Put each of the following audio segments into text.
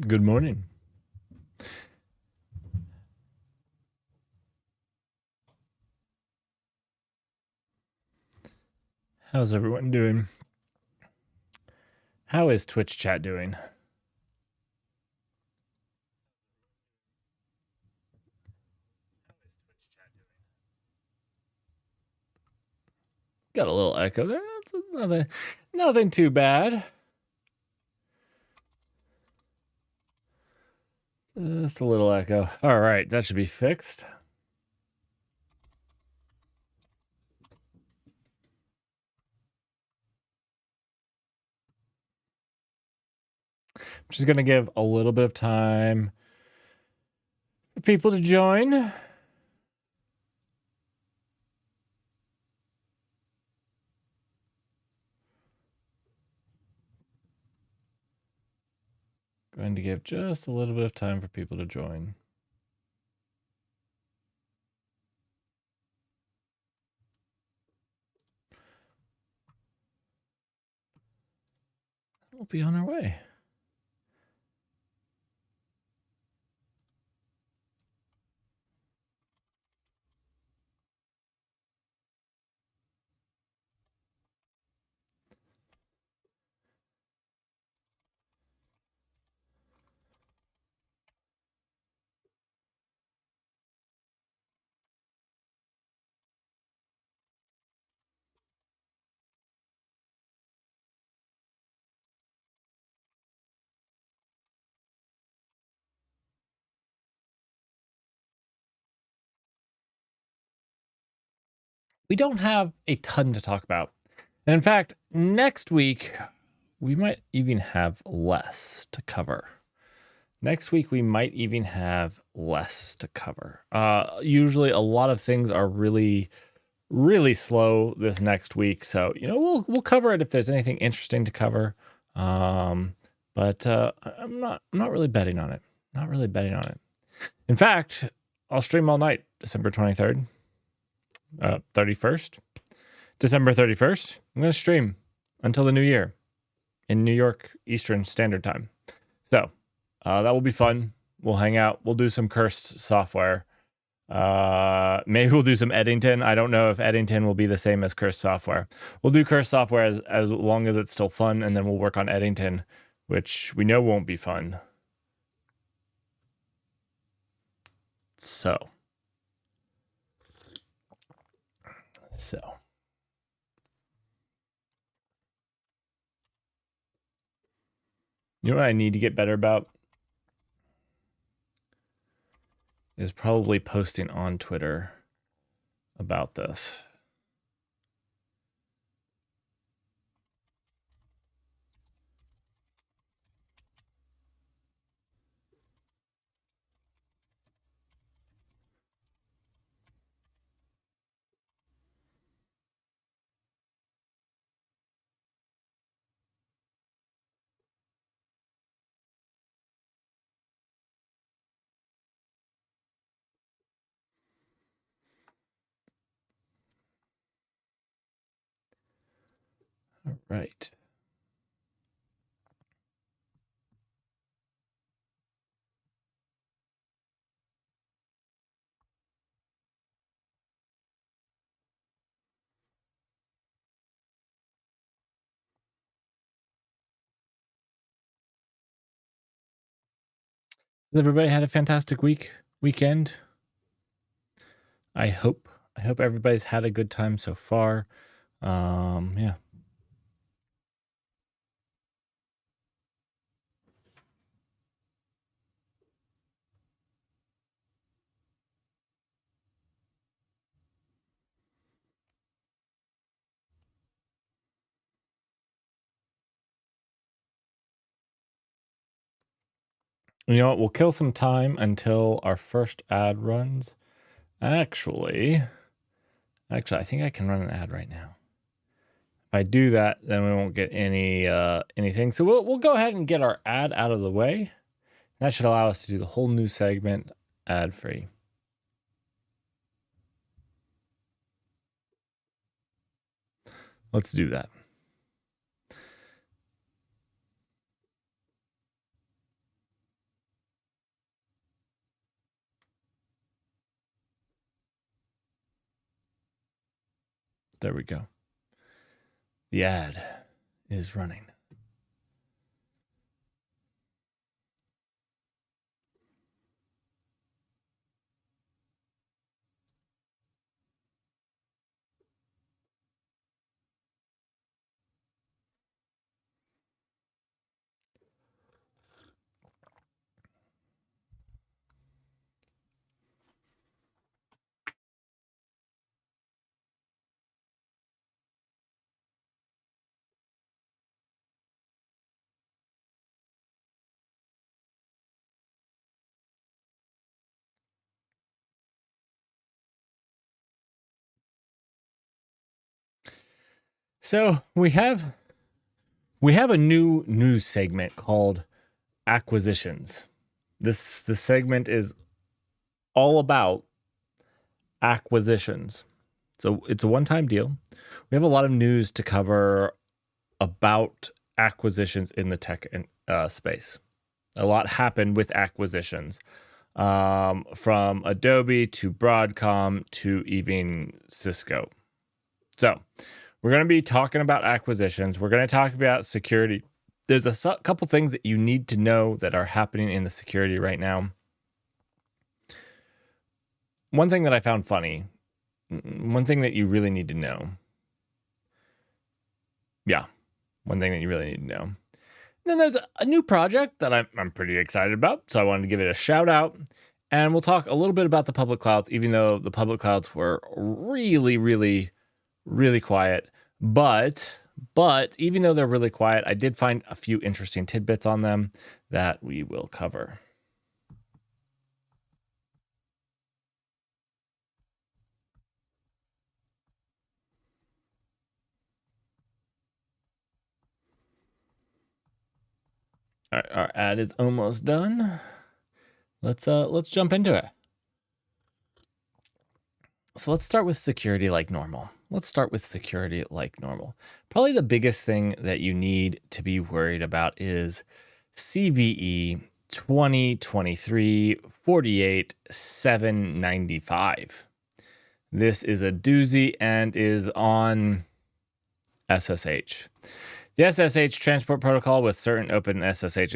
Good morning. How's everyone doing? How is Twitch chat doing? Got a little echo there. That's nothing too bad. Just a little echo. All right, that should be fixed. I'm just going to give a little bit of time for people to join. Going to give just a little bit of time for people to join. We'll be on our way. We don't have a ton to talk about. And in fact, next week, we might even have less to cover. Next week, we might even have less to cover. Usually, a lot of things are really, really slow this next week. So, we'll cover it if there's anything interesting to cover. But I'm not really betting on it. Not really betting on it. In fact, I'll stream all night, December 23rd, 31st. December 31st, I'm going to stream until the new year in New York Eastern Standard Time. So that will be fun. We'll hang out. We'll do some cursed software. Maybe we'll do some Eddington. I don't know if Eddington will be the same as cursed software. We'll do cursed software as long as it's still fun, and then we'll work on Eddington, which we know won't be fun. So. You know what I need to get better about? Is probably posting on Twitter about this. All right. Everybody had a fantastic weekend. I hope everybody's had a good time so far. Yeah. You know what? We'll kill some time until our first ad runs. Actually, I think I can run an ad right now. If I do that, then we won't get anything. So we'll go ahead and get our ad out of the way. That should allow us to do the whole new segment ad free. Let's do that. There we go. The ad is running. So we have a new news segment called acquisitions. This segment is all about acquisitions. So it's a one-time deal. We have a lot of news to cover about acquisitions in the tech space. A lot happened with acquisitions, from Adobe to Broadcom to even Cisco. So we're going to be talking about acquisitions. We're going to talk about security. There's a couple things that you need to know that are happening in the security right now. One thing that I found funny, one thing that you really need to know. Yeah, one thing that you really need to know. And then there's a new project that I'm pretty excited about, so I wanted to give it a shout out. And we'll talk a little bit about the public clouds, even though the public clouds were really, really, really quiet. But even though they're really quiet, I did find a few interesting tidbits on them that we will cover. All right, our ad is almost done. Let's jump into it. So let's start with security like normal. Probably the biggest thing that you need to be worried about is CVE 2023-48-795. This is a doozy and is on SSH. The SSH transport protocol with certain open SSH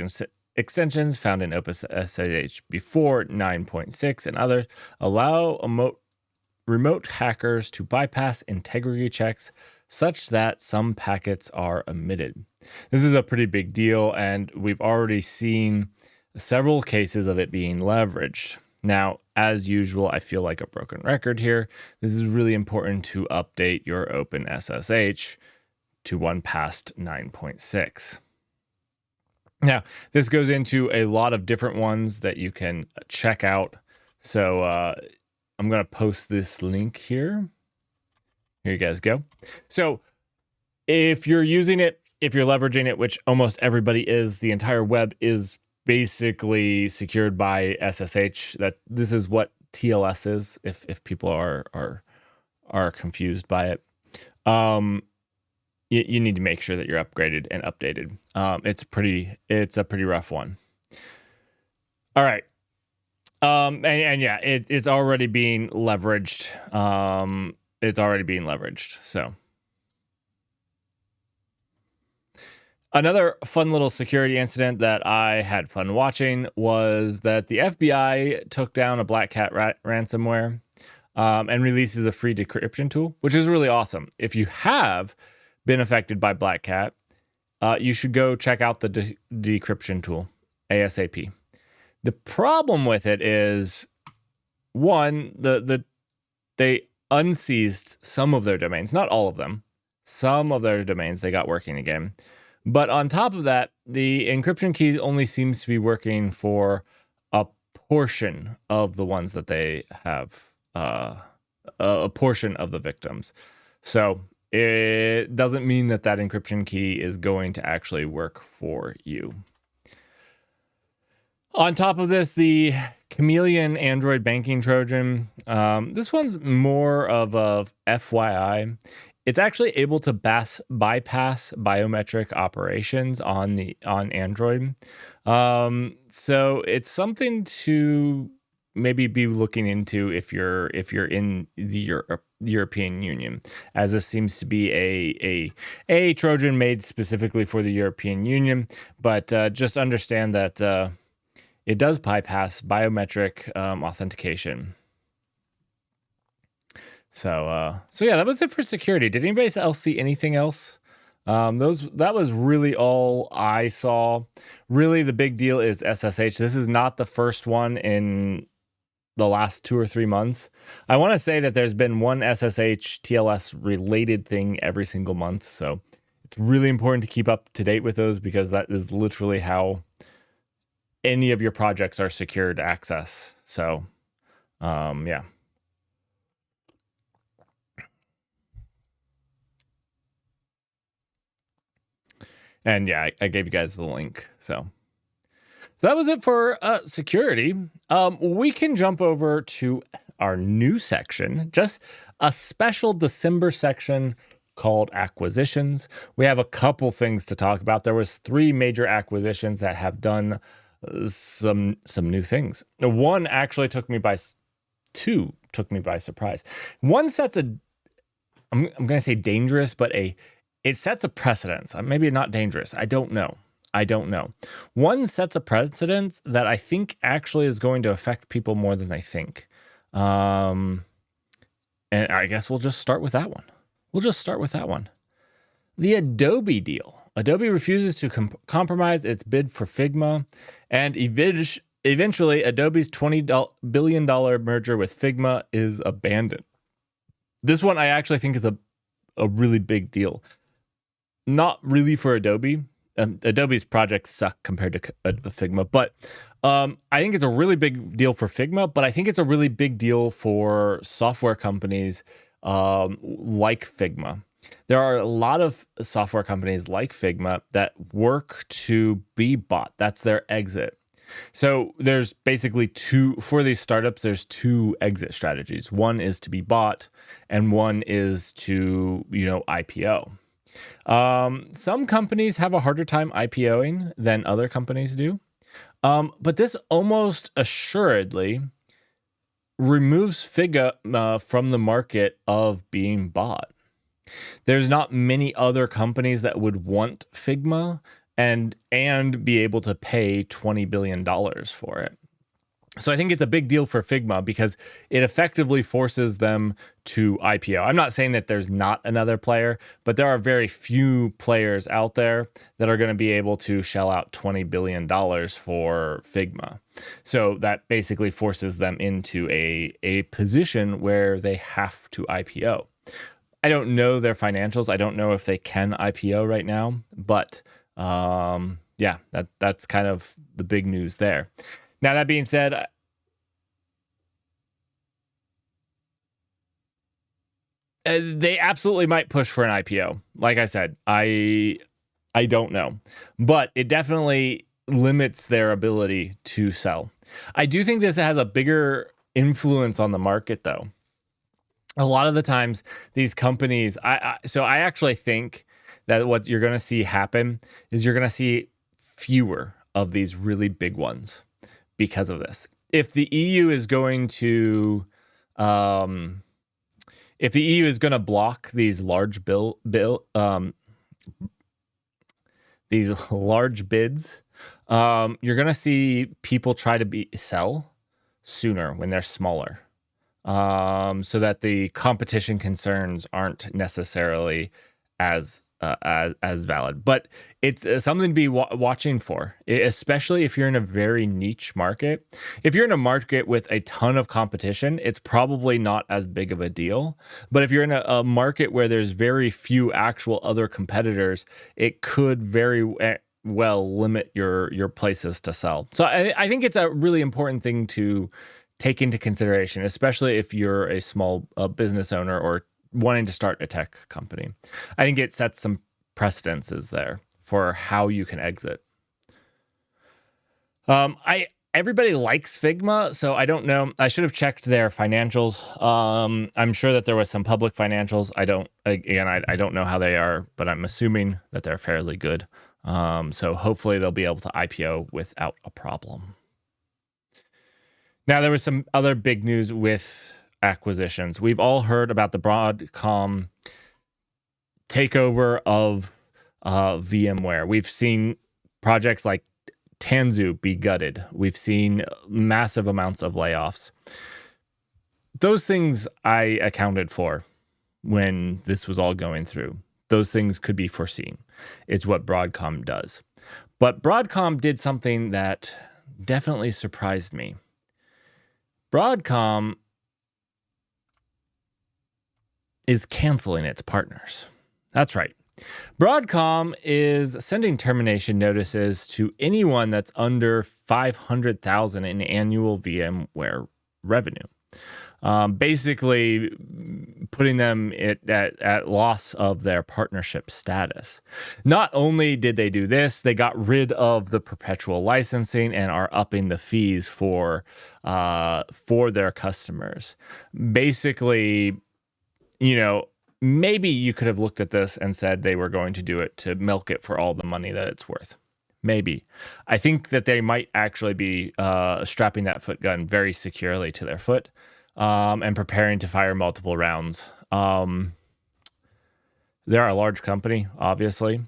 extensions found in OpenSSH before 9.6 and others allow remote hackers to bypass integrity checks such that some packets are omitted. This is a pretty big deal, and we've already seen several cases of it being leveraged. Now, as usual, I feel like a broken record here. This is really important to update your OpenSSH to one past 9.6. Now, this goes into a lot of different ones that you can check out. So I'm going to post this link here. Here you guys go. So if you're using it, if you're leveraging it, which almost everybody is, the entire web is basically secured by SSH. That this is what TLS is, if people are confused by it. You need to make sure that you're upgraded and updated. It's a pretty rough one. All right. And yeah, it's already being leveraged. So another fun little security incident that I had fun watching was that the FBI took down a Black Cat ransomware and releases a free decryption tool, which is really awesome. If you have been affected by Black Cat, you should go check out the decryption tool ASAP. The problem with it is, one, they unseized some of their domains, not all of them. Some of their domains they got working again. But on top of that, the encryption key only seems to be working for a portion of the ones that they have, a portion of the victims. So it doesn't mean that encryption key is going to actually work for you. On top of this, the Chameleon Android banking Trojan, this one's more of a FYI. It's actually able to bypass biometric operations on Android. So it's something to maybe be looking into if you're in the European Union, as this seems to be a Trojan made specifically for the European Union. But just understand that it does bypass biometric authentication. So yeah, that was it for security. Did anybody else see anything else? That was really all I saw. Really, the big deal is SSH. This is not the first one in the last 2 or 3 months. I want to say that there's been one SSH TLS related thing every single month. So it's really important to keep up to date with those, because that is literally how any of your projects are secured access. So, yeah. And yeah, I gave you guys the link. So that was it for security. We can jump over to our new section, just a special December section called acquisitions. We have a couple things to talk about. There was 3 major acquisitions that have done some new things. One actually took me by surprise. One sets a, I'm going to say dangerous, but it sets a precedence. Maybe not dangerous. I don't know. One sets a precedence that I think actually is going to affect people more than they think. And I guess we'll just start with that one. The Adobe deal. Adobe refuses to compromise its bid for Figma, and eventually Adobe's $20 billion merger with Figma is abandoned. This one I actually think is a really big deal. Not really for Adobe. Adobe's projects suck compared to Figma, but I think it's a really big deal for Figma, but I think it's a really big deal for software companies like Figma. There are a lot of software companies like Figma that work to be bought. That's their exit. So there's basically for these startups, there's 2 exit strategies. One is to be bought, and one is to, IPO. Some companies have a harder time IPOing than other companies do. But this almost assuredly removes Figma from the market of being bought. There's not many other companies that would want Figma and be able to pay $20 billion for it. So I think it's a big deal for Figma because it effectively forces them to IPO. I'm not saying that there's not another player, but there are very few players out there that are going to be able to shell out $20 billion for Figma. So that basically forces them into a position where they have to IPO. I don't know their financials. I don't know if they can IPO right now, but yeah, that's kind of the big news there. Now, that being said, they absolutely might push for an IPO. Like I said, I don't know, but it definitely limits their ability to sell. I do think this has a bigger influence on the market, though. A lot of the times, these companies, I actually think that what you're going to see happen is you're going to see fewer of these really big ones because of this. If the EU is going to, block these large these large bids, you're going to see people try to sell sooner when they're smaller, so that the competition concerns aren't necessarily as valid. But it's something to be watching for, especially if you're in a very niche market. If you're in a market with a ton of competition, it's probably not as big of a deal. But if you're in a market where there's very few actual other competitors, it could very well limit your places to sell. So I think it's a really important thing to take into consideration, especially if you're a small business owner or wanting to start a tech company. I think it sets some precedences there for how you can exit. Everybody likes Figma, so I don't know. I should have checked their financials. I'm sure that there was some public financials. I don't know how they are, but I'm assuming that they're fairly good. So hopefully they'll be able to IPO without a problem. Now, there was some other big news with acquisitions. We've all heard about the Broadcom takeover of VMware. We've seen projects like Tanzu be gutted. We've seen massive amounts of layoffs. Those things I accounted for when this was all going through. Those things could be foreseen. It's what Broadcom does. But Broadcom did something that definitely surprised me. Broadcom is canceling its partners. That's right. Broadcom is sending termination notices to anyone that's under $500,000 in annual VMware revenue. Basically putting them at loss of their partnership status. Not only did they do this, they got rid of the perpetual licensing and are upping the fees for their customers. Basically, maybe you could have looked at this and said they were going to do it to milk it for all the money that it's worth. Maybe. I think that they might actually be strapping that foot gun very securely to their foot. And preparing to fire multiple rounds. They're a large company, obviously.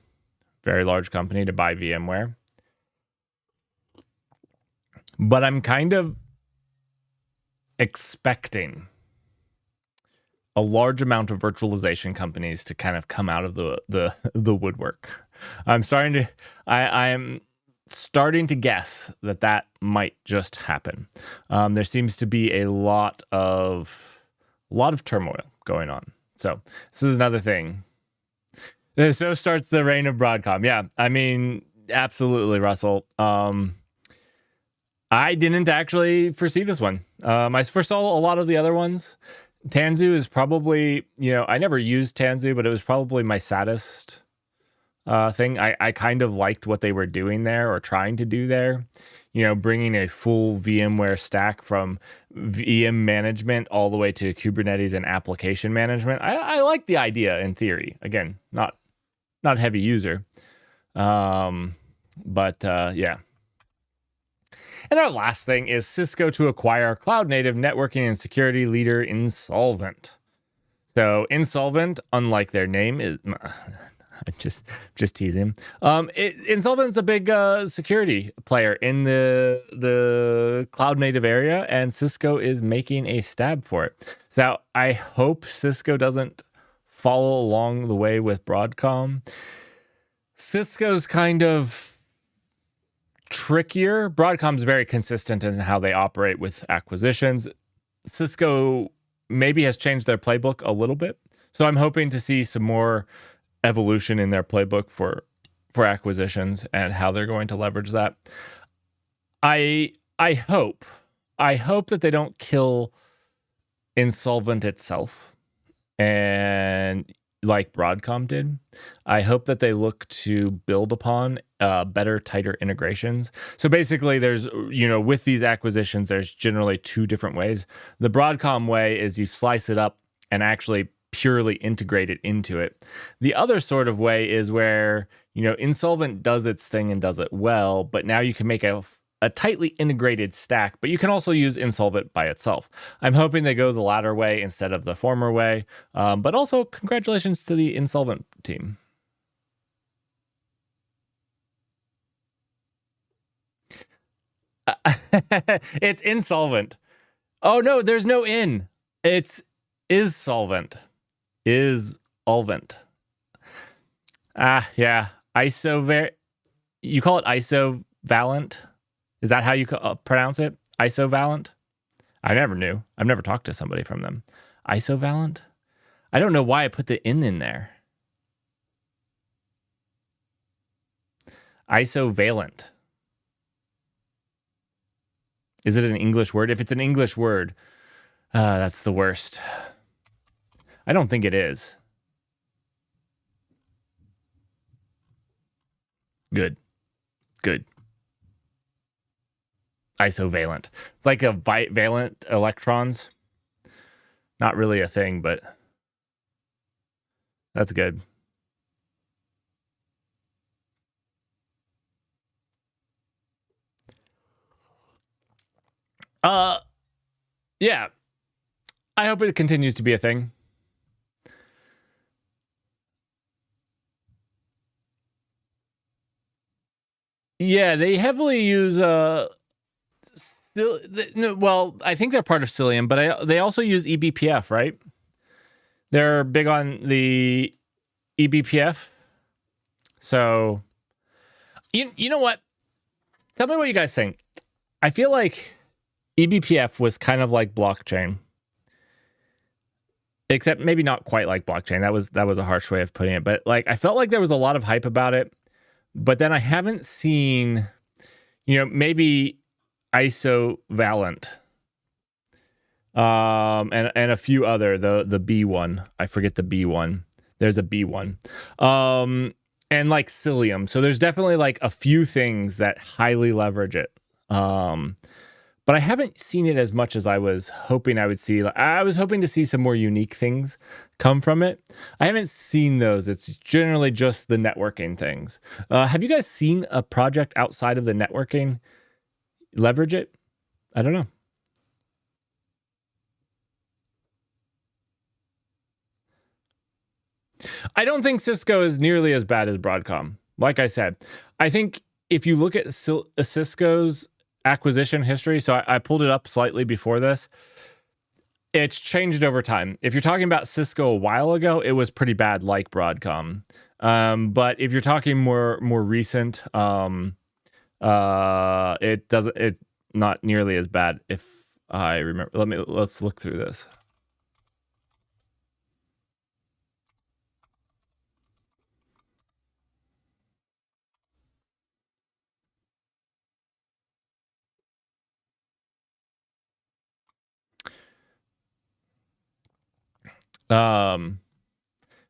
Very large company to buy VMware. But I'm kind of expecting a large amount of virtualization companies to kind of come out of the woodwork. I'm starting to guess that might just happen. There seems to be a lot of turmoil going on. So this is another thing. So starts the reign of Broadcom. Yeah, I mean, absolutely, Russell. I didn't actually foresee this one. I foresaw a lot of the other ones. Tanzu is probably, I never used Tanzu, but it was probably my saddest thing. I kind of liked what they were doing there or trying to do there, bringing a full VMware stack from VM management all the way to Kubernetes and application management. I like the idea in theory. Again, not heavy user, but yeah. And our last thing is Cisco to acquire cloud native networking and security leader Insolvent. So Insolvent, unlike their name, is just teasing. Insolvent's a big security player in the cloud native area, and Cisco is making a stab for it. So I hope Cisco doesn't follow along the way with Broadcom. Cisco's kind of trickier. Broadcom's very consistent in how they operate with acquisitions. Cisco maybe has changed their playbook a little bit. So I'm hoping to see some more evolution in their playbook for acquisitions and how they're going to leverage that. I hope that they don't kill Insolvent itself, and like Broadcom did. I hope that they look to build upon better, tighter integrations. So basically there's, with these acquisitions, there's generally two different ways. The Broadcom way is you slice it up and actually purely integrate it into it. The other sort of way is where, Insolvent does its thing and does it well, but now you can make a tightly integrated stack, but you can also use Insolvent by itself. I'm hoping they go the latter way instead of the former way, but also congratulations to the Insolvent team. It's Insolvent. Oh no, there's no in. It's is solvent. Is solvent. Yeah. You call it isovalent? Is that how you pronounce it? Isovalent? I never knew. I've never talked to somebody from them. Isovalent? I don't know why I put the in there. Isovalent. Is it an English word? If it's an English word, that's the worst. I don't think it is. Good. Isovalent. It's like a valent electrons. Not really a thing, but that's good. Yeah. I hope it continues to be a thing. Yeah, they heavily use well, I think they're part of Cilium, but they also use eBPF, right? They're big on the eBPF. So, you know what? Tell me what you guys think. I feel like eBPF was kind of like blockchain, except maybe not quite like blockchain. That was a harsh way of putting it, but like I felt like there was a lot of hype about it, but then I haven't seen, maybe ISO Valent, and a few other the B one. I forget the B one. There's a B one, and like Cilium. So there's definitely like a few things that highly leverage it. But I haven't seen it as much as I was hoping I would see. I was hoping to see some more unique things come from it. I haven't seen those. It's generally just the networking things. Have you guys seen a project outside of the networking leverage it? I don't know. I don't think Cisco is nearly as bad as Broadcom. Like I said, I think if you look at Cisco's acquisition history, so I pulled it up slightly before this, it's changed over time. If you're talking about Cisco a while ago, it was pretty bad like Broadcom. But if you're talking more recent, it's not nearly as bad if I remember. Let's look through this.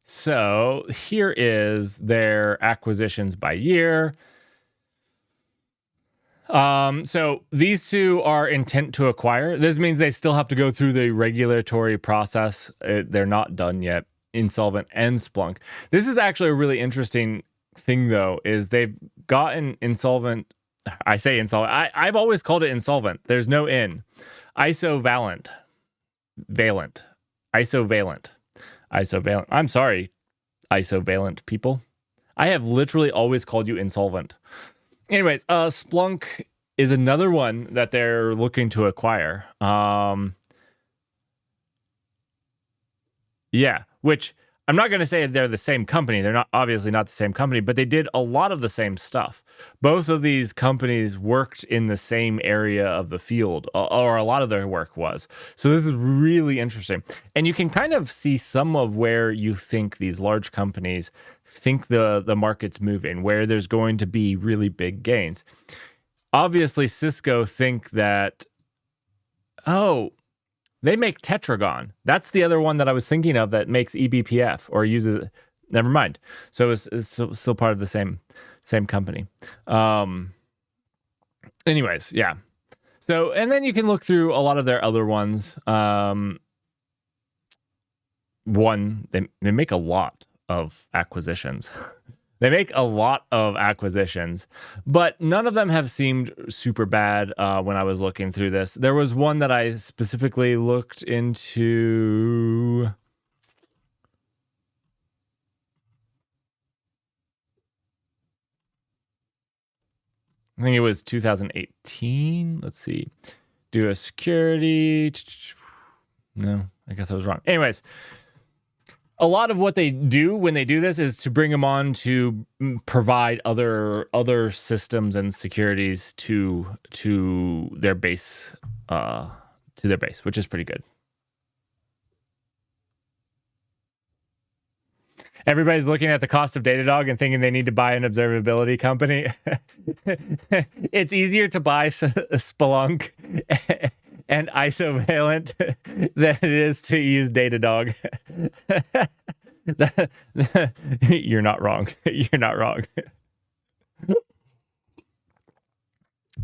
So here is their acquisitions by year. So these two are intent to acquire. This means they still have to go through the regulatory process. They're not done yet. Insolvent and Splunk. This is actually a really interesting thing, though, is they've gotten insolvent. I say insolvent. I've always called it insolvent. There's no in. ISO Valent. ISO Valent. I'm sorry, ISO Valent people. I have literally always called you insolvent. Anyways, Splunk is another one that they're looking to acquire. Yeah, which I'm not going to say they're the same company. They're not obviously not the same company, but they did a lot of the same stuff. Both of these companies worked in the same area of the field, or a lot of their work was. So this is really interesting. And you can kind of see some of where you think these large companies think the market's moving, where there's going to be really big gains. Obviously, Cisco think that, they make Tetragon. That's the other one that I was thinking of that makes eBPF or uses. Never mind. So it's still part of the same company. Anyways, yeah. So, and then you can look through a lot of their other ones. They make a lot of acquisitions. They make a lot of acquisitions, but none of them have seemed super bad when I was looking through this. There was one that I specifically looked into. I think it was 2018. Let's see. Do a security. No, I guess I was wrong. Anyways, a lot of what they do when they do this is to bring them on to provide other systems and securities to their base, which is pretty good. Everybody's looking at the cost of Datadog and thinking they need to buy an observability company. It's easier to buy Splunk and Isovalent than it is to use Datadog. You're not wrong. You're not wrong.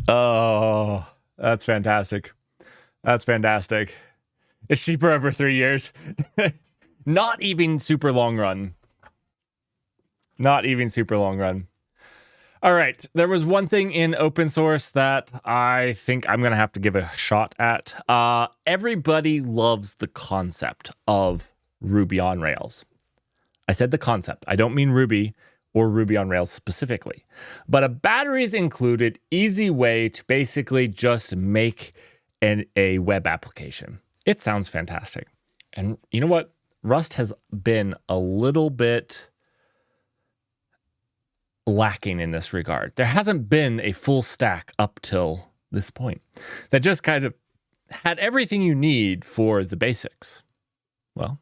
Oh, that's fantastic. That's fantastic. It's cheaper over 3 years. Not even super long run. Not even super long run. All right. There was one thing in open source that I think I'm going to have to give a shot at. Everybody loves the concept of Ruby on Rails. I said the concept. I don't mean Ruby or Ruby on Rails specifically, but a batteries included easy way to basically just make a web application. It sounds fantastic. And you know what? Rust has been a little bit lacking in this regard. There hasn't been a full stack up till this point that just kind of had everything you need for the basics. Well,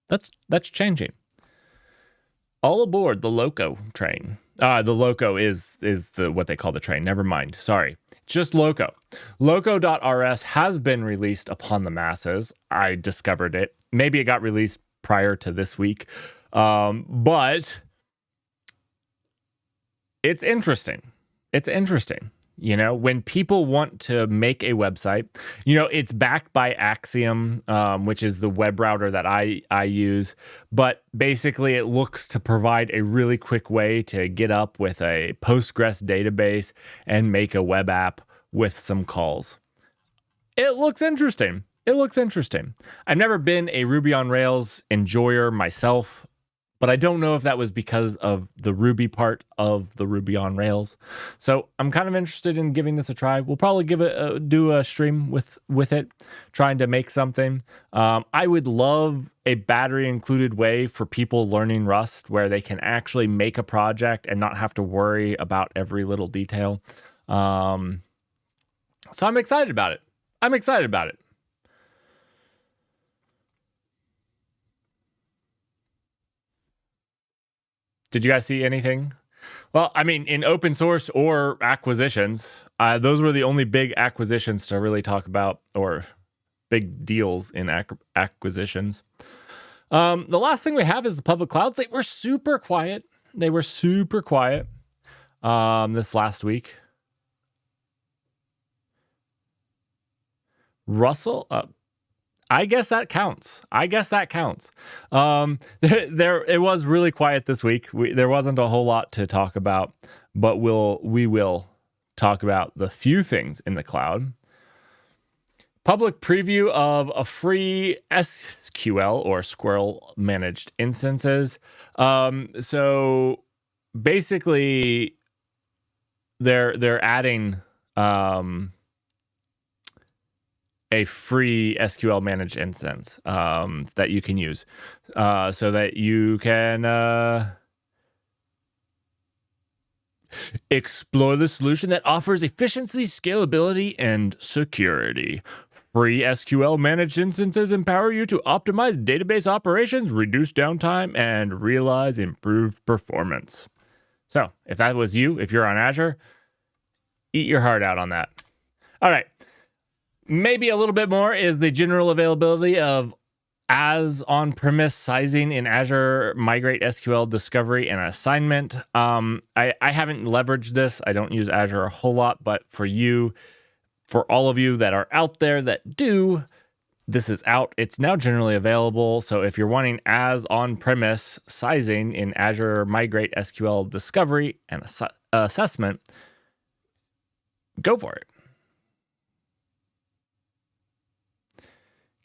that's changing. All aboard the Loco train. The Loco is what they call the train. Never mind. Sorry. Just Loco. Loco.rs has been released upon the masses. I discovered it. Maybe it got released prior to this week. But it's interesting. It's interesting. You know, when people want to make a website, you know, it's backed by Axiom, which is the web router that I use. But basically, it looks to provide a really quick way to get up with a Postgres database and make a web app with some calls. It looks interesting. It looks interesting. I've never been a Ruby on Rails enjoyer myself, but I don't know if that was because of the Ruby part of the Ruby on Rails. So I'm kind of interested in giving this a try. We'll probably do a stream with it, trying to make something. I would love a battery included way for people learning Rust where they can actually make a project and not have to worry about every little detail. So I'm excited about it. I'm excited about it. Did you guys see anything? Well, I mean, in open source or acquisitions, those were the only big acquisitions to really talk about, or big deals in acquisitions. The last thing we have is the public clouds. They were super quiet. This last week. Russell, I guess that counts. There it was really quiet this week. There wasn't a whole lot to talk about, but we will talk about the few things in the cloud. Public preview of a free SQL or Squirrel managed instances. So basically, they're adding a free SQL managed instance that you can use so that you can explore the solution that offers efficiency, scalability, and security. Free SQL managed instances empower you to optimize database operations, reduce downtime, and realize improved performance. So if that was you, if you're on Azure, eat your heart out on that. All right. Maybe a little bit more is the general availability of as on-premise sizing in Azure Migrate SQL Discovery and Assignment. I haven't leveraged this. I don't use Azure a whole lot, but for all of you that are out there that do, this is out. It's now generally available. So if you're wanting as on-premise sizing in Azure Migrate SQL Discovery and Assessment, go for it.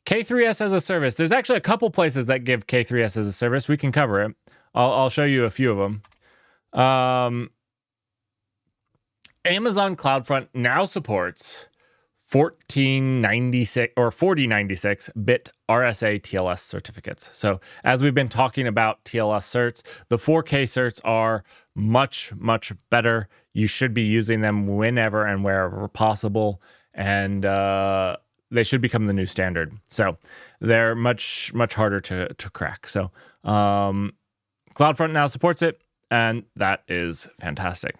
K3S as a service. There's actually a couple places that give K3S as a service. We can cover it. I'll show you a few of them. Amazon CloudFront now supports 1496 or 4096 bit RSA TLS certificates. So as we've been talking about TLS certs, the 4K certs are much, much better. You should be using them whenever and wherever possible. And they should become the new standard. So they're much, much harder to crack. So CloudFront now supports it, and that is fantastic.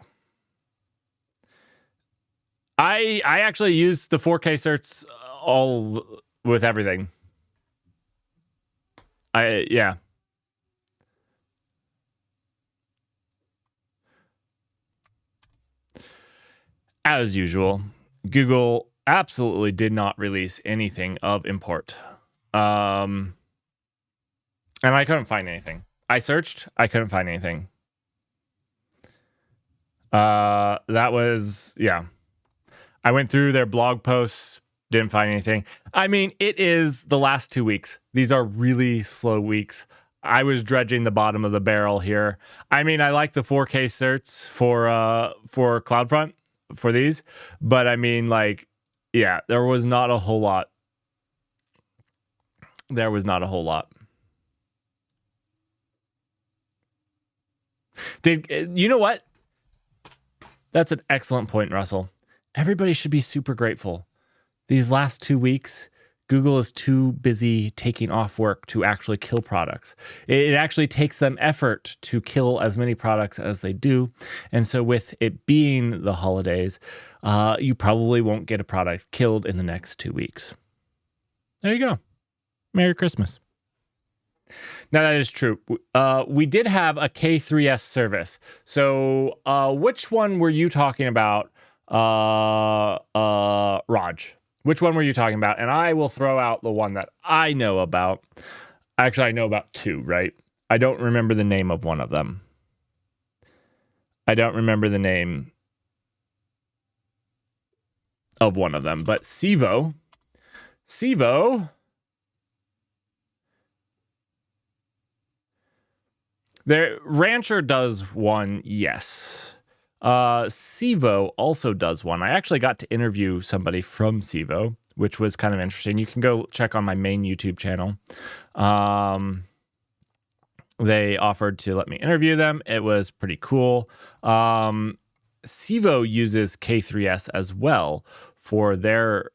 I actually use the 4K certs all with everything. Yeah. As usual, Google absolutely did not release anything of import. And I couldn't find anything. I searched, I couldn't find anything. That was, yeah. I went through their blog posts, didn't find anything. I mean, it is the last 2 weeks. These are really slow weeks. I was dredging the bottom of the barrel here. I mean, I like the 4K certs for CloudFront for these, but I mean, like, yeah, there was not a whole lot. There was not a whole lot. You know what? That's an excellent point, Russell. Everybody should be super grateful. These last 2 weeks, Google is too busy taking off work to actually kill products. It actually takes them effort to kill as many products as they do. And so with it being the holidays, you probably won't get a product killed in the next 2 weeks. There you go. Merry Christmas. Now, that is true. We did have a K3S service. So which one were you talking about, Raj? Which one were you talking about? And I will throw out the one that I know about. Actually, I know about two, right? I don't remember the name of one of them. I don't remember the name of one of them. But Sivo. The Rancher does one, yes. Sivo also does one. I actually got to interview somebody from Sivo, which was kind of interesting. You can go check on my main YouTube channel. They offered to let me interview them. It was pretty cool. Sivo uses K3S as well for their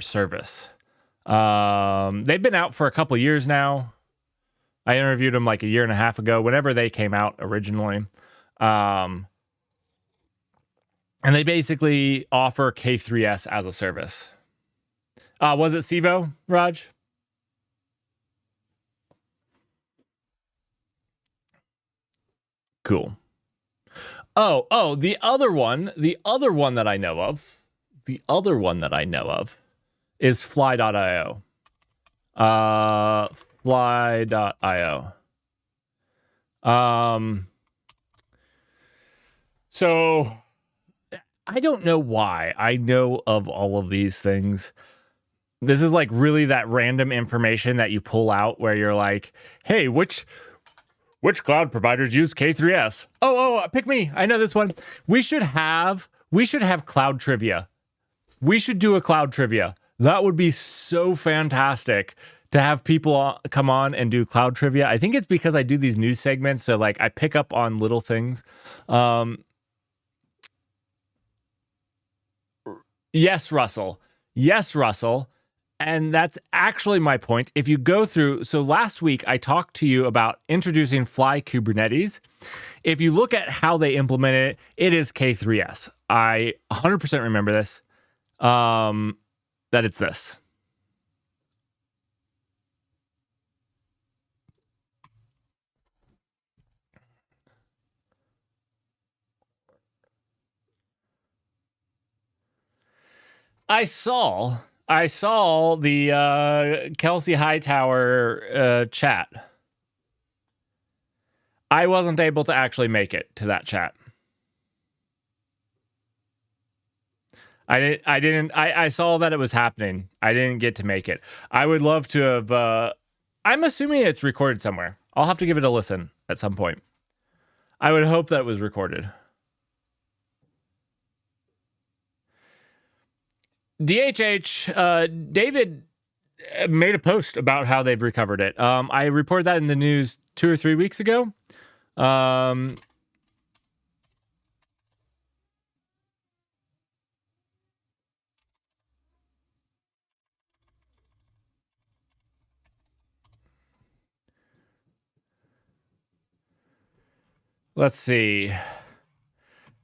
service. They've been out for a couple years now. I interviewed them like a year and a half ago, whenever they came out originally. And they basically offer K3S as a service. Was it Sivo, Raj? Cool. Oh, the other one that I know of, is fly.io. Fly.io. So I don't know why I know of all of these things. This is like really that random information that you pull out where you're like, hey, which cloud providers use K3S? Oh, pick me. I know this one. We should have cloud trivia. We should do a cloud trivia. That would be so fantastic to have people come on and do cloud trivia. I think it's because I do these news segments, so like I pick up on little things. Yes, Russell. And that's actually my point. If you go through, so last week I talked to you about introducing Fly Kubernetes. If you look at how they implement it, it is K3S. I 100% remember this, that it's this. I saw the Kelsey Hightower chat. I wasn't able to actually make it to that chat. I saw that it was happening. I didn't get to make it. I would love to have, I'm assuming it's recorded somewhere. I'll have to give it a listen at some point. I would hope that it was recorded. DHH, David made a post about how they've recovered it. I reported that in the news 2 or 3 weeks ago. Let's see.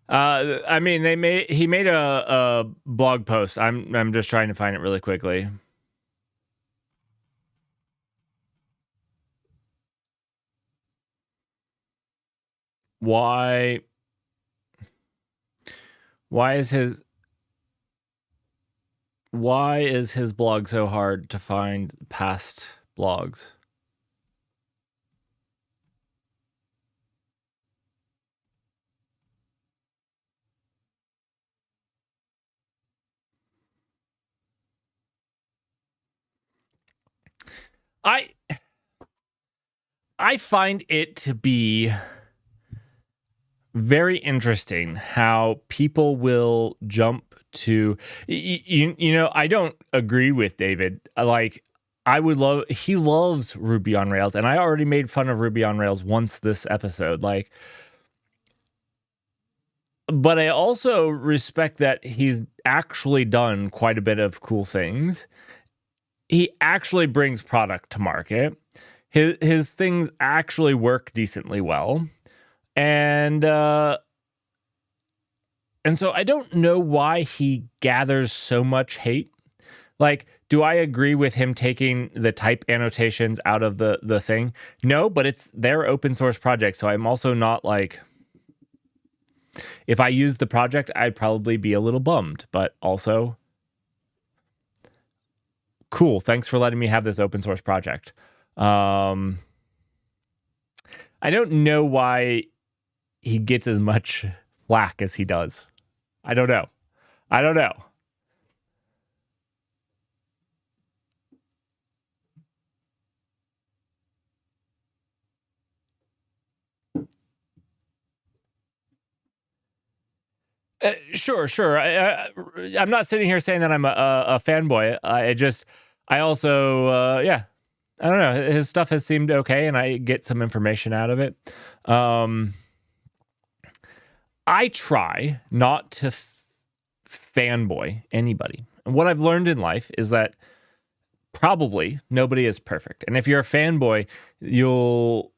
I mean, he made a blog post. I'm just trying to find it really quickly. Why is his blog so hard to find past blogs? I find it to be very interesting how people will jump to you know, I don't agree with David. Like, he loves Ruby on Rails, and I already made fun of Ruby on Rails once this episode. Like, but I also respect that he's actually done quite a bit of cool things. He actually brings product to market. His things actually work decently well. And so I don't know why he gathers so much hate. Like, do I agree with him taking the type annotations out of the thing? No, but it's their open source project. So I'm also not like, if I used the project, I'd probably be a little bummed, but also cool. Thanks for letting me have this open source project. I don't know why he gets as much flack as he does. I don't know. Sure. I'm not sitting here saying that I'm a fanboy. I also, yeah, I don't know. His stuff has seemed okay, and I get some information out of it. I try not to fanboy anybody. And what I've learned in life is that probably nobody is perfect. And if you're a fanboy, you'll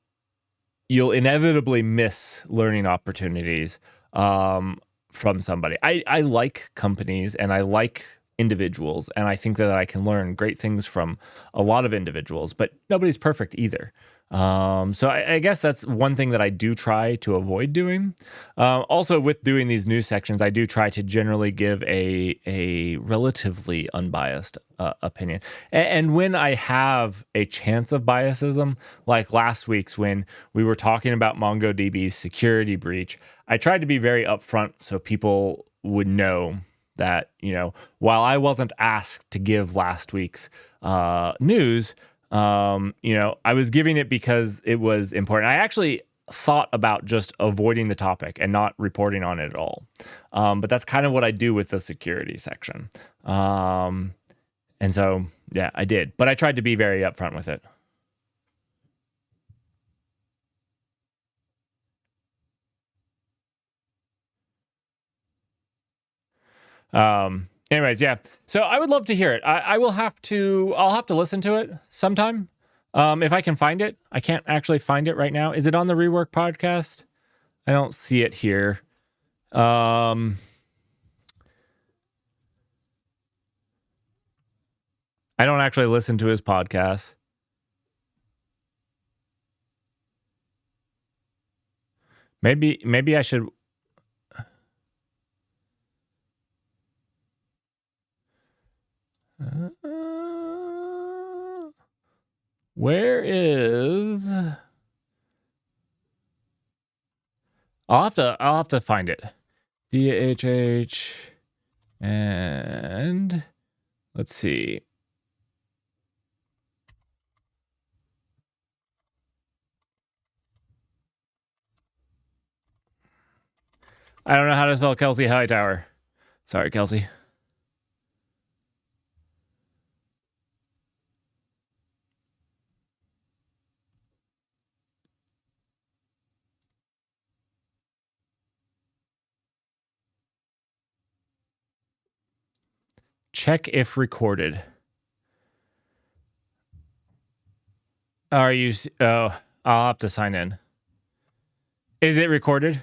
inevitably miss learning opportunities from somebody. I like companies, and I like individuals, and I think that I can learn great things from a lot of individuals, but nobody's perfect either. So I guess that's one thing that I do try to avoid doing. Also, with doing these news sections, I do try to generally give a relatively unbiased opinion. And when I have a chance of biasism, like last week's when we were talking about MongoDB's security breach, I tried to be very upfront so people would know that, you know, while I wasn't asked to give last week's news, you know, I was giving it because it was important. I actually thought about just avoiding the topic and not reporting on it at all. But that's kind of what I do with the security section. And so, yeah, I did. But I tried to be very upfront with it. Anyways, yeah. So I would love to hear it. I'll have to listen to it sometime. If I can find it. I can't actually find it right now. Is it on the Rework podcast? I don't see it here. I don't actually listen to his podcast. Maybe I should. Where is? I'll have to find it. DHH and let's see. I don't know how to spell Kelsey Hightower. Sorry, Kelsey. Check if recorded. Are you? Oh, I'll have to sign in. Is it recorded?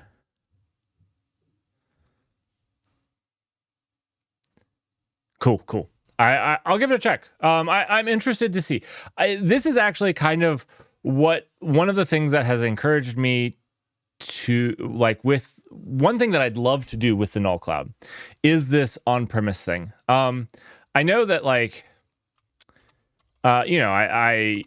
Cool. I'll give it a check. I'm interested to see. This is actually kind of one of the things that has encouraged me to, like, with one thing that I'd love to do with the Null Cloud is this on-premise thing. I know that, like, you know, I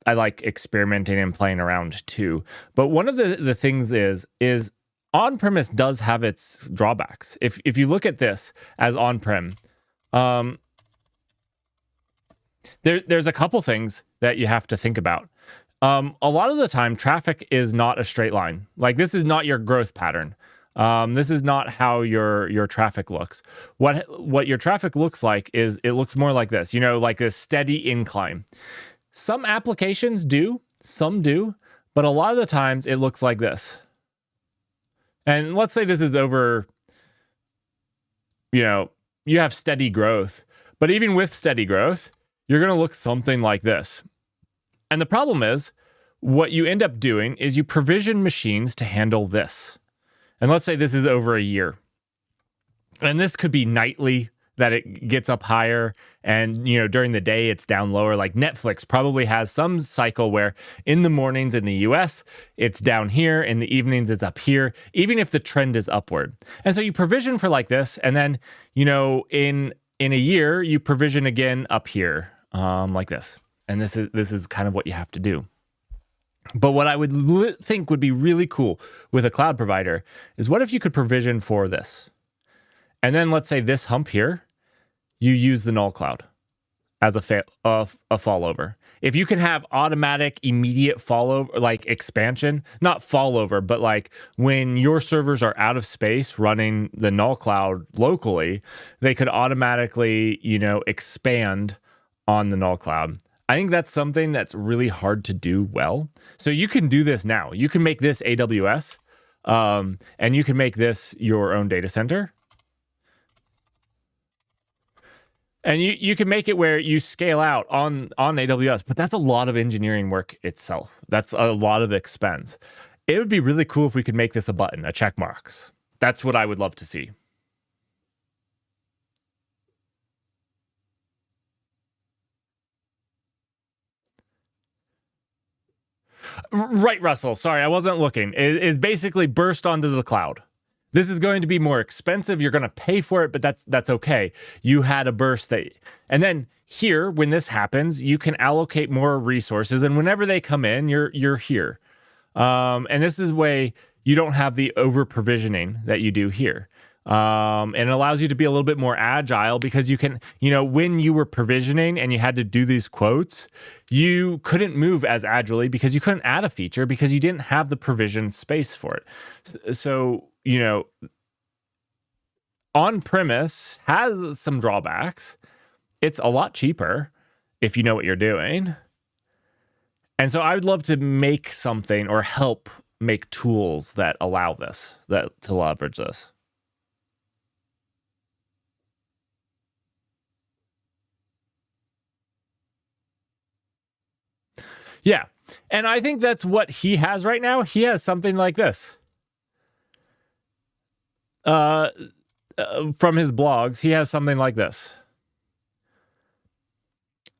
like experimenting and playing around too. But one of the things is on-premise does have its drawbacks. If you look at this as on-prem, there's a couple things that you have to think about. A lot of the time, traffic is not a straight line. Like, this is not your growth pattern. This is not how your traffic looks. What your traffic looks like is, it looks more like this, like a steady incline. Some applications do, some do, but a lot of the times it looks like this. And let's say this is over, you have steady growth, but even with steady growth, you're going to look something like this. And the problem is, what you end up doing is you provision machines to handle this. And let's say this is over a year. And this could be nightly that it gets up higher, and during the day it's down lower. Like Netflix probably has some cycle where in the mornings in the US it's down here, in the evenings it's up here, even if the trend is upward. And so you provision for like this, and then in a year you provision again up here, like this. And this is kind of what you have to do. But what I would think would be really cool with a cloud provider is, what if you could provision for this? And then let's say this hump here, you use the Null cloud as a fallover. If you can have automatic, immediate fallover, like expansion, not fallover, but like when your servers are out of space running the Null cloud locally, they could automatically, expand on the Null cloud. I think that's something that's really hard to do well. So you can do this now. You can make this AWS, and you can make this your own data center. And you can make it where you scale out on AWS, but that's a lot of engineering work itself. That's a lot of expense. It would be really cool if we could make this a button, a check marks. That's what I would love to see. Right, Russell. Sorry, I wasn't looking. It's basically burst onto the cloud. This is going to be more expensive. You're going to pay for it, but that's okay. You had a burst and then here, when this happens, you can allocate more resources, and whenever they come in, you're here. And this is way you don't have the over provisioning that you do here. And it allows you to be a little bit more agile, because you can, when you were provisioning and you had to do these quotes, you couldn't move as agilely because you couldn't add a feature because you didn't have the provision space for it. So, on-premise has some drawbacks. It's a lot cheaper if you know what you're doing. And so I would love to make something, or help make tools that allow this, to leverage this. Yeah. And I think that's what he has right now. He has something like this. From his blogs, he has something like this.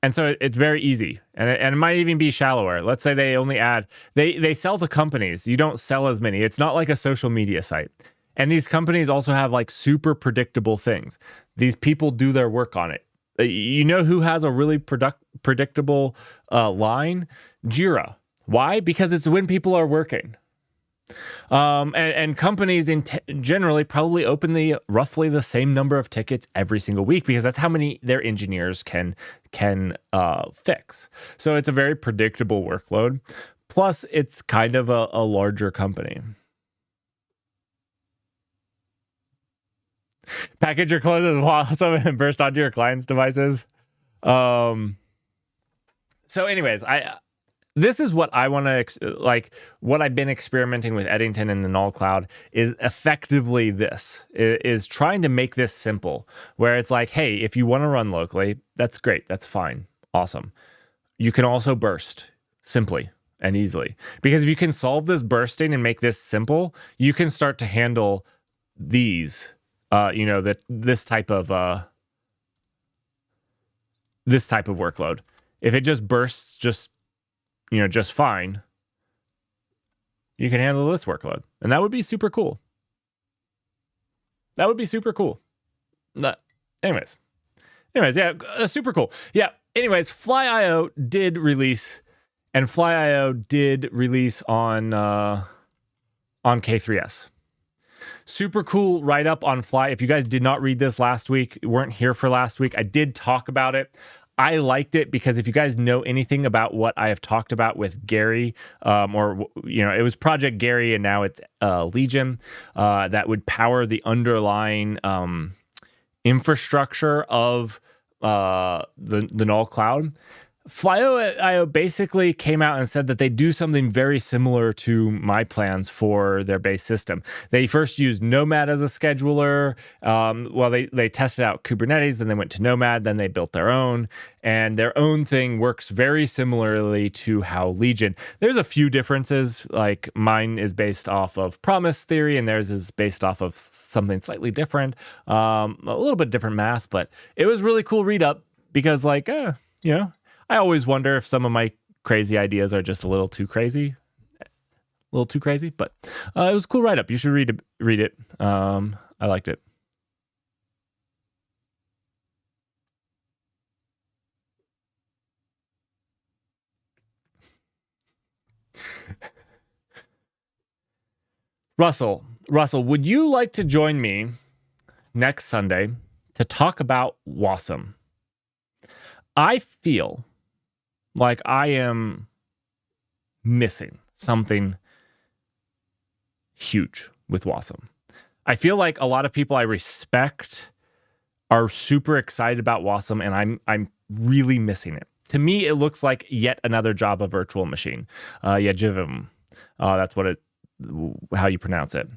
And so it's very easy. And it might even be shallower. Let's say they only add, they sell to companies. You don't sell as many. It's not like a social media site. And these companies also have like super predictable things. These people do their work on it. You know who has a really predictable line? Jira. Why? Because it's when people are working. And companies generally probably open roughly the same number of tickets every single week, because that's how many their engineers can fix. So it's a very predictable workload. Plus, it's kind of a larger company. Package your clothes while some burst onto your client's devices. So anyways, this is what I want to, what I've been experimenting with Eddington and the Null Cloud is effectively this, is trying to make this simple, where it's like, hey, if you want to run locally, that's great. That's fine. Awesome. You can also burst simply and easily, because if you can solve this bursting and make this simple, you can start to handle these, this type of workload. If it just bursts just fine, you can handle this workload. And that would be super cool. That would be super cool. Anyways, yeah, super cool. Yeah, anyways, Fly.io did release, and Fly.io did release on K3S. Super cool write-up on Fly. If you guys did not read this last week, weren't here for last week, I did talk about it. I liked it because if you guys know anything about what I have talked about with Gary, or it was Project Gary and now it's Legion, that would power the underlying infrastructure of the Null cloud. Flyo.io basically came out and said that they do something very similar to my plans for their base system. They first used Nomad as a scheduler. They tested out Kubernetes, then they went to Nomad, then they built their own. And their own thing works very similarly to how Legion. There's a few differences, like mine is based off of promise theory and theirs is based off of something slightly different. A little bit different math, but it was really cool read up because I always wonder if some of my crazy ideas are just a little too crazy, but it was a cool write-up. You should read it. I liked it. Russell, would you like to join me next Sunday to talk about Wasm? I feel like I am missing something huge with Wasm. I feel like a lot of people I respect are super excited about Wasm, and I'm really missing it. To me, it looks like yet another Java virtual machine. Jivim. That's how you pronounce it.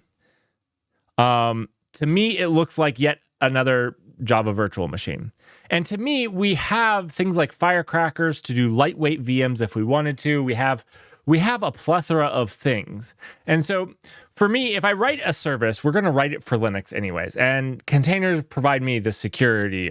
To me, it looks like yet another Java virtual machine. And to me, we have things like firecrackers to do lightweight VMs if we wanted to. We have a plethora of things. And so for me, if I write a service, we're going to write it for Linux anyways. And containers provide me the security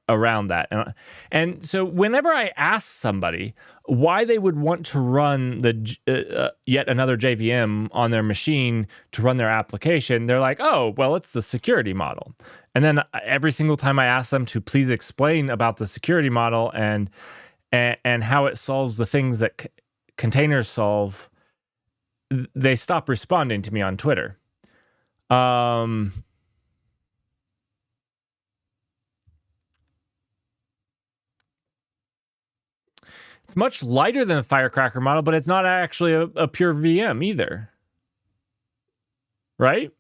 around that. And so whenever I ask somebody why they would want to run the yet another JVM on their machine to run their application, they're like, oh, well, it's the security model. And then every single time I ask them to please explain about the security model and how it solves the things that containers solve, they stop responding to me on Twitter. It's much lighter than the Firecracker model, but it's not actually a pure VM either. Right?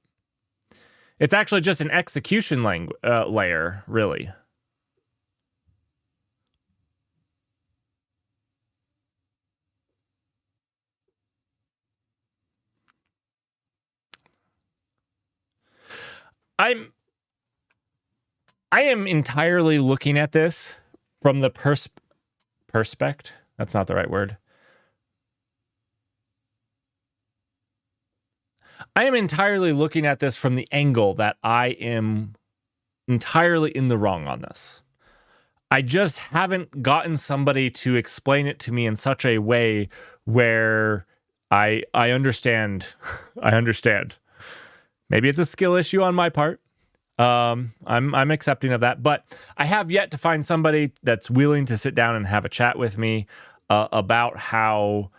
It's actually just an execution layer, really. I am entirely looking at this from the perspective. That's not the right word. I am entirely looking at this from the angle that I am entirely in the wrong on this. I just haven't gotten somebody to explain it to me in such a way where I understand. I understand. Maybe it's a skill issue on my part. I'm accepting of that, but I have yet to find somebody that's willing to sit down and have a chat with me about how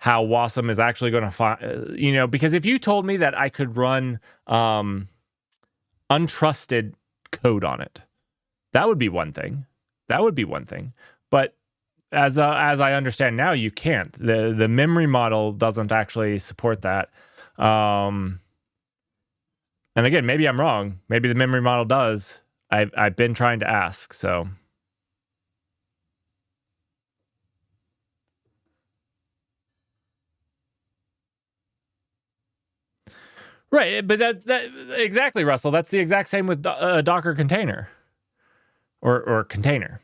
Wasm is actually going to find, because if you told me that I could run untrusted code on it, that would be one thing. But as I understand now, you can't. The memory model doesn't actually support that. And again, maybe I'm wrong. Maybe the memory model does. I've been trying to ask, so. Right, but that exactly, Russell. That's the exact same with a Docker container or container.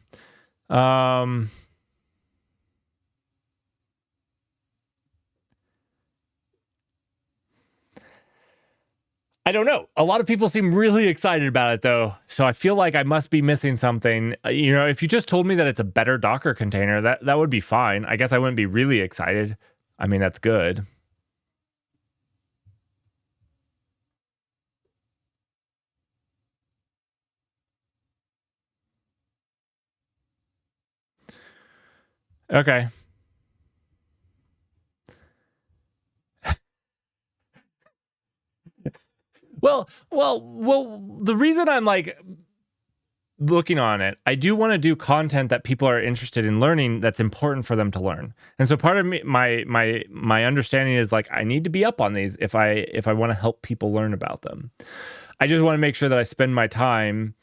I don't know. A lot of people seem really excited about it, though. So I feel like I must be missing something. If you just told me that it's a better Docker container, that would be fine. I guess I wouldn't be really excited. I mean, that's good. Okay. Well, the reason I'm like looking on it, I do want to do content that people are interested in learning that's important for them to learn. And so part of me, my understanding is like, I need to be up on these if I want to help people learn about them. I just want to make sure that I spend my time,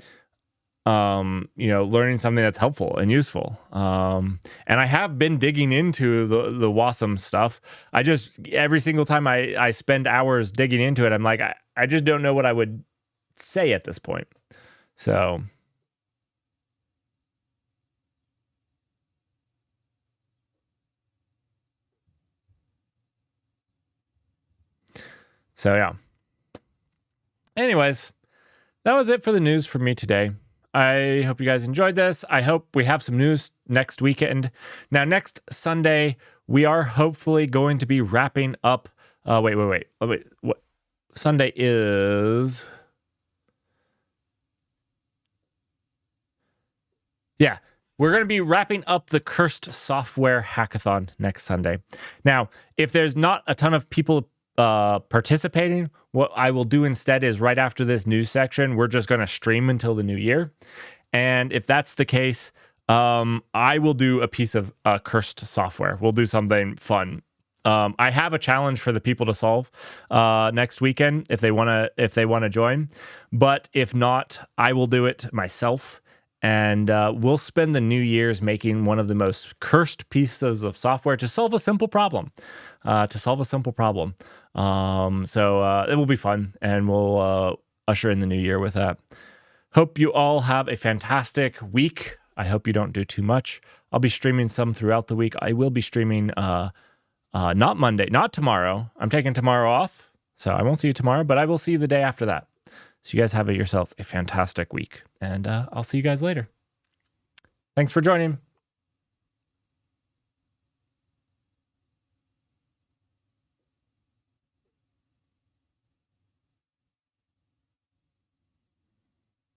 learning something that's helpful and useful. And I have been digging into the WASM stuff. I just, every single time I spend hours digging into it, I'm like, I just don't know what I would say at this point. So yeah. Anyways, that was it for the news from me today. I hope you guys enjoyed this. I hope we have some news next weekend. Now, next Sunday, we are hopefully going to be wrapping up. Wait. What Sunday is? Yeah, we're going to be wrapping up the Cursed Software Hackathon next Sunday. Now, if there's not a ton of people participating, what I will do instead is right after this news section, we're just going to stream until the new year. And if that's the case, I will do a piece of cursed software. We'll do something fun. I have a challenge for the people to solve next weekend if they want to join. But if not, I will do it myself. And we'll spend the New Year's making one of the most cursed pieces of software to solve a simple problem. So it will be fun, and we'll usher in the new year with that. Hope you all have a fantastic week. I hope you don't do too much. I'll be streaming some throughout the week. I will be streaming not Monday, not tomorrow. I'm taking tomorrow off, so I won't see you tomorrow, but I will see you the day after that. So you guys have yourselves a fantastic week, and I'll see you guys later. Thanks for joining.